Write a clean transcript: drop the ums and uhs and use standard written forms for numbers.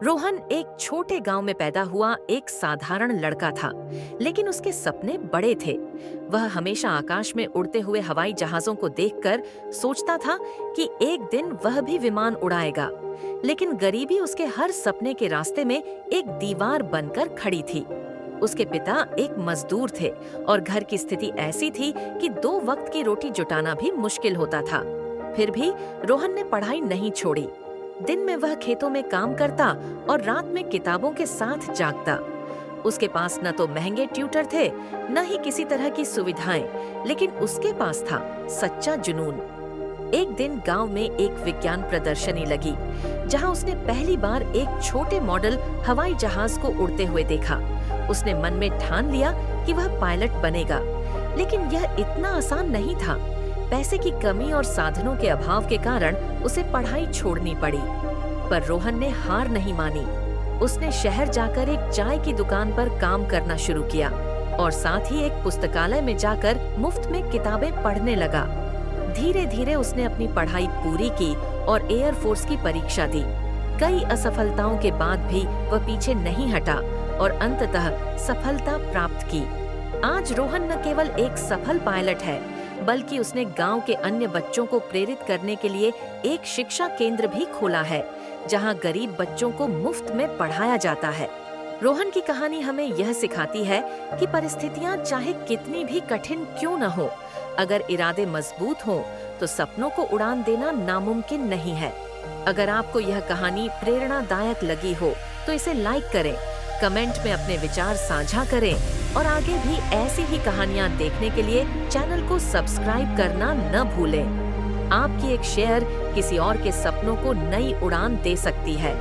रोहन एक छोटे गांव में पैदा हुआ एक साधारण लड़का था, लेकिन उसके सपने बड़े थे। वह हमेशा आकाश में उड़ते हुए हवाई जहाजों को देखकर सोचता था कि एक दिन वह भी विमान उड़ाएगा। लेकिन गरीबी उसके हर सपने के रास्ते में एक दीवार बनकर खड़ी थी। उसके पिता एक मजदूर थे और घर की स्थिति ऐसी थी कि 2 वक्त की रोटी जुटाना भी मुश्किल होता था। फिर भी रोहन ने पढ़ाई नहीं छोड़ी। दिन में वह खेतों में काम करता और रात में किताबों के साथ जागता। उसके पास न तो महंगे ट्यूटर थे, न ही किसी तरह की सुविधाएं, लेकिन उसके पास था सच्चा जुनून। एक दिन गांव में एक विज्ञान प्रदर्शनी लगी, जहां उसने पहली बार एक छोटे मॉडल हवाई जहाज को उड़ते हुए देखा। उसने मन में ठान लिया कि वह पायलट बनेगा, लेकिन यह इतना आसान नहीं था। पैसे की कमी और साधनों के अभाव के कारण उसे पढ़ाई छोड़नी पड़ी। पर रोहन ने हार नहीं मानी। उसने शहर जाकर एक चाय की दुकान पर काम करना शुरू किया और साथ ही एक पुस्तकालय में जाकर मुफ्त में किताबें पढ़ने लगा। धीरे धीरे उसने अपनी पढ़ाई पूरी की और एयरफोर्स की परीक्षा दी। कई असफलताओं के बाद भी वह पीछे नहीं हटा और अंततः सफलता प्राप्त की। आज रोहन न केवल एक सफल पायलट है, बल्कि उसने गांव के अन्य बच्चों को प्रेरित करने के लिए एक शिक्षा केंद्र भी खोला है, जहां गरीब बच्चों को मुफ्त में पढ़ाया जाता है। रोहन की कहानी हमें यह सिखाती है कि परिस्थितियां चाहे कितनी भी कठिन क्यों न हो, अगर इरादे मजबूत हों तो सपनों को उड़ान देना नामुमकिन नहीं है। अगर आपको यह कहानी प्रेरणादायक लगी हो तो इसे लाइक करें, कमेंट में अपने विचार साझा करें और आगे भी ऐसी ही कहानियां देखने के लिए चैनल को सब्सक्राइब करना न भूलें। आपकी एक शेयर किसी और के सपनों को नई उड़ान दे सकती है।